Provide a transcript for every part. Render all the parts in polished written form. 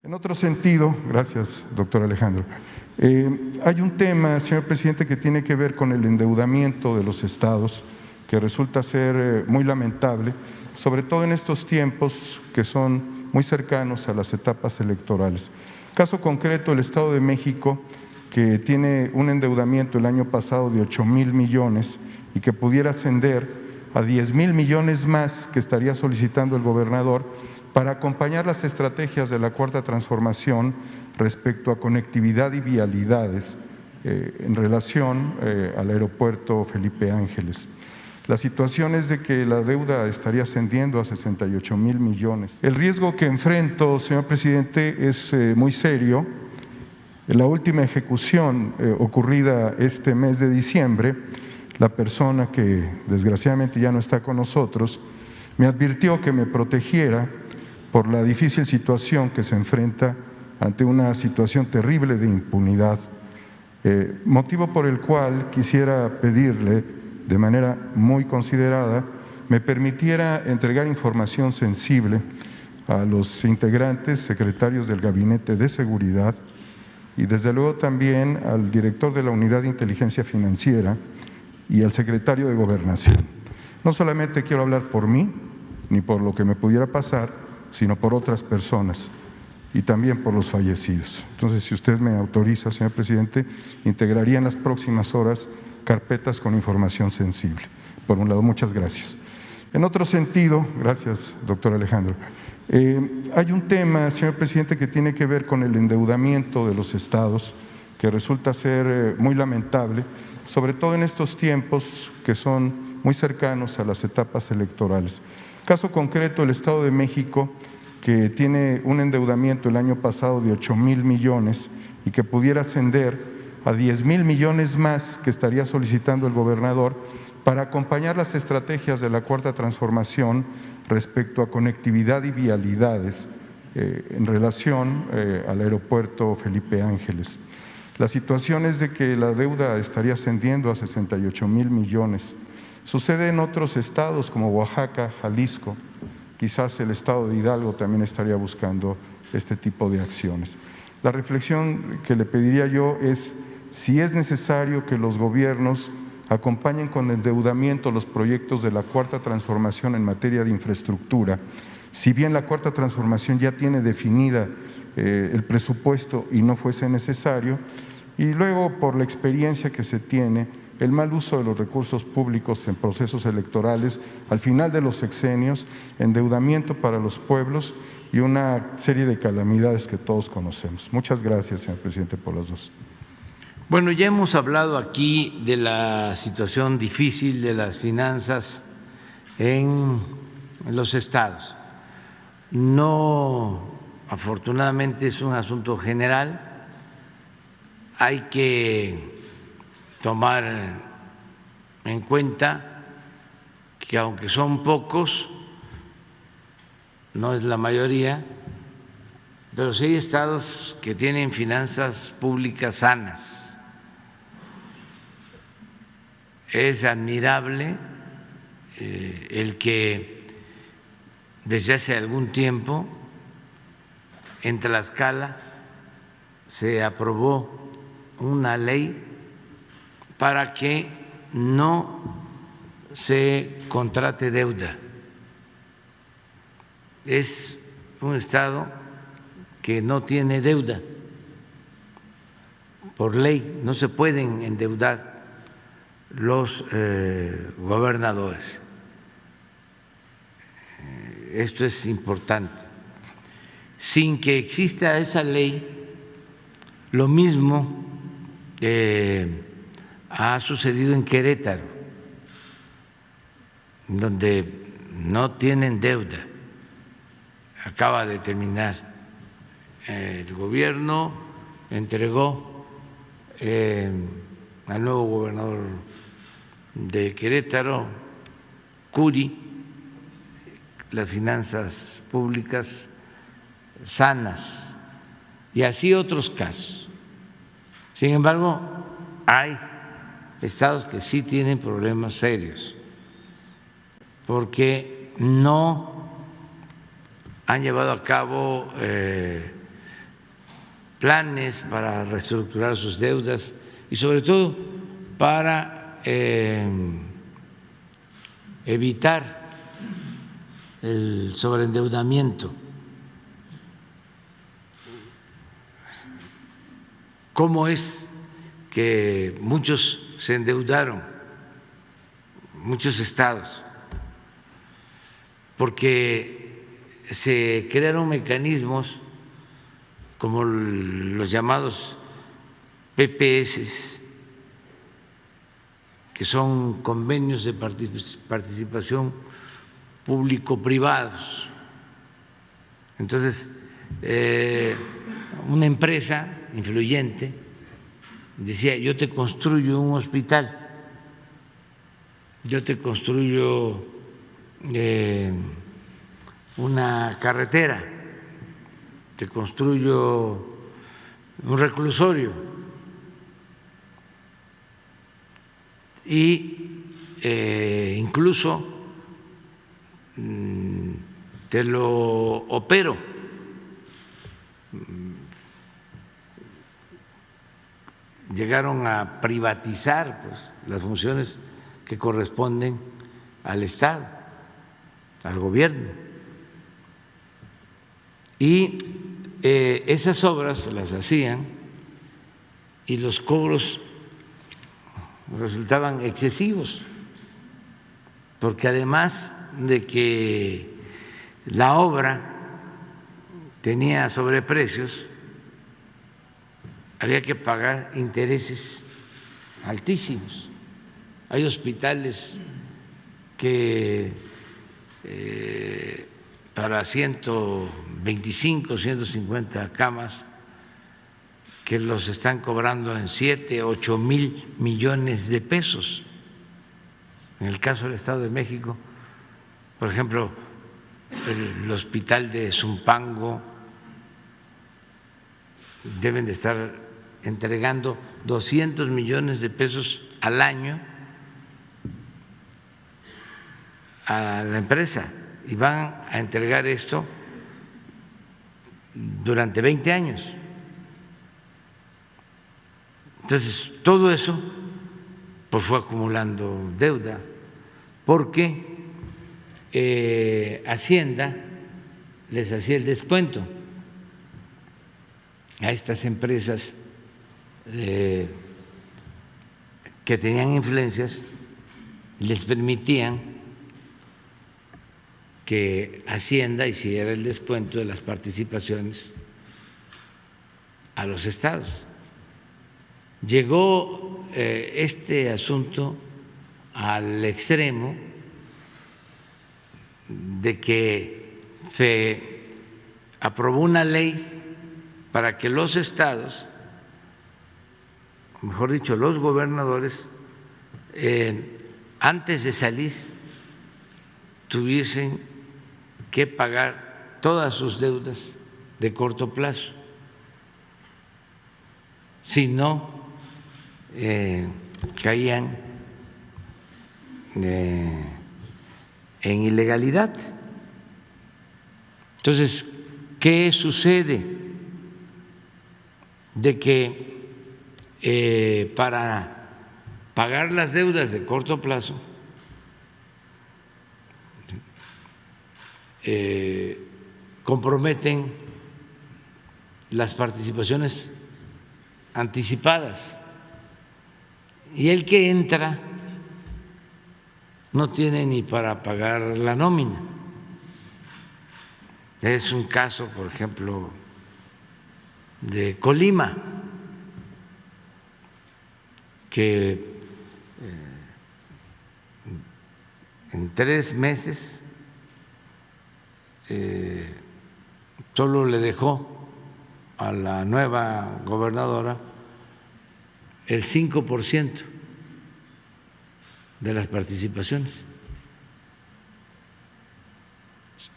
En otro sentido, gracias, doctor Alejandro, hay un tema, señor presidente, que tiene que ver con el endeudamiento de los estados, que resulta ser muy lamentable, sobre todo en estos tiempos que son muy cercanos a las etapas electorales. Caso concreto, el Estado de México, que tiene un endeudamiento el año pasado de 8,000 millones y que pudiera ascender a 10,000 millones más que estaría solicitando el gobernador para acompañar las estrategias de la Cuarta Transformación respecto a conectividad y vialidades en relación al aeropuerto Felipe Ángeles. La situación es de que la deuda estaría ascendiendo a 68,000 millones. El riesgo que enfrento, señor presidente, es muy serio. En la última ejecución ocurrida este mes de diciembre, la persona que desgraciadamente ya no está con nosotros me advirtió que me protegiera por la difícil situación que se enfrenta ante una situación terrible de impunidad, motivo por el cual quisiera pedirle de manera muy considerada me permitiera entregar información sensible a los integrantes, secretarios del Gabinete de Seguridad y desde luego también al director de la Unidad de Inteligencia Financiera y al secretario de Gobernación. No solamente quiero hablar por mí, ni por lo que me pudiera pasar, sino por otras personas y también por los fallecidos. Entonces, si usted me autoriza, señor presidente, integraría en las próximas horas carpetas con información sensible. Por un lado, muchas gracias. En otro sentido, gracias, doctor Alejandro, hay un tema, señor presidente, que tiene que ver con el endeudamiento de los estados, que resulta ser muy lamentable, sobre todo en estos tiempos que son muy cercanos a las etapas electorales. Caso concreto, el Estado de México, que tiene un endeudamiento el año pasado de 8,000 millones y que pudiera ascender a 10,000 millones más que estaría solicitando el gobernador para acompañar las estrategias de la Cuarta Transformación respecto a conectividad y vialidades en relación al aeropuerto Felipe Ángeles. La situación es de que la deuda estaría ascendiendo a 68,000 millones. Sucede en otros estados como Oaxaca, Jalisco, quizás el estado de Hidalgo también estaría buscando este tipo de acciones. La reflexión que le pediría yo es si es necesario que los gobiernos acompañen con endeudamiento los proyectos de la Cuarta Transformación en materia de infraestructura, si bien la Cuarta Transformación ya tiene definida el presupuesto y no fuese necesario, y luego por la experiencia que se tiene, el mal uso de los recursos públicos en procesos electorales, al final de los sexenios, endeudamiento para los pueblos y una serie de calamidades que todos conocemos. Muchas gracias, señor presidente, por las dos. Bueno, ya hemos hablado aquí de la situación difícil de las finanzas en los estados. No, afortunadamente, es un asunto general. Hay que tomar en cuenta que aunque son pocos, no es la mayoría, pero sí hay estados que tienen finanzas públicas sanas. Es admirable el que desde hace algún tiempo en Tlaxcala se aprobó una ley para que no se contrate deuda. Es un estado que no tiene deuda. Por ley no se pueden endeudar los gobernadores. Esto es importante. Sin que exista esa ley, lo mismo ha sucedido en Querétaro, donde no tienen deuda. Acaba de terminar el gobierno, entregó al nuevo gobernador de Querétaro, Curi, las finanzas públicas sanas, y así otros casos. Sin embargo, hay estados que sí tienen problemas serios porque no han llevado a cabo planes para reestructurar sus deudas y sobre todo para evitar el sobreendeudamiento. ¿Cómo es que muchos se endeudaron, muchos estados? Porque se crearon mecanismos como los llamados PPS, que son convenios de participación público-privados. Entonces, una empresa influyente decía: yo te construyo un hospital, yo te construyo una carretera, te construyo un reclusorio y incluso te lo opero. Llegaron a privatizar pues las funciones que corresponden al Estado, al gobierno. Y esas obras las hacían y los cobros resultaban excesivos, porque además de que la obra tenía sobreprecios, había que pagar intereses altísimos. Hay hospitales que para 125, 150 camas que los están cobrando en 7, 8 mil millones de pesos. En el caso del Estado de México, por ejemplo, el hospital de Zumpango deben de estar entregando 200 millones de pesos al año a la empresa y van a entregar esto durante 20 años. Entonces, todo eso pues fue acumulando deuda porque Hacienda les hacía el descuento a estas empresas que tenían influencias, les permitían que Hacienda hiciera el descuento de las participaciones a los estados. Llegó este asunto al extremo de que se aprobó una ley para que los estados, mejor dicho, los gobernadores, antes de salir tuviesen que pagar todas sus deudas de corto plazo. Si no, caían en ilegalidad. Entonces, ¿qué sucede? De que para pagar las deudas de corto plazo comprometen las participaciones anticipadas y el que entra no tiene ni para pagar la nómina. Es un caso, por ejemplo, de Colima, que en 3 meses solo le dejó a la nueva gobernadora el 5% de las participaciones.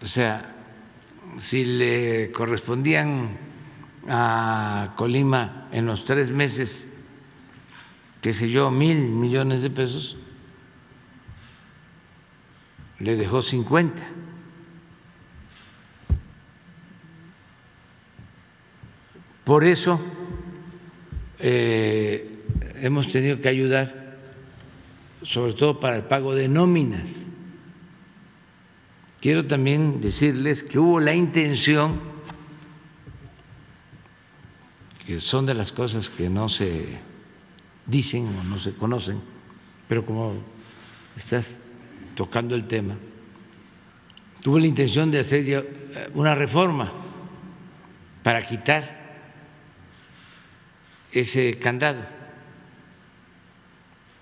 O sea, si le correspondían a Colima en los 3 meses, qué sé yo, 1,000 millones de pesos, le dejó 50. Por eso hemos tenido que ayudar, sobre todo para el pago de nóminas. Quiero también decirles que hubo la intención, que son de las cosas que no se dicen o no se conocen, pero como estás tocando el tema, tuvo la intención de hacer una reforma para quitar ese candado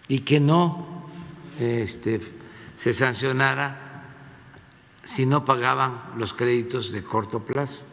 y que no se sancionara si no pagaban los créditos de corto plazo.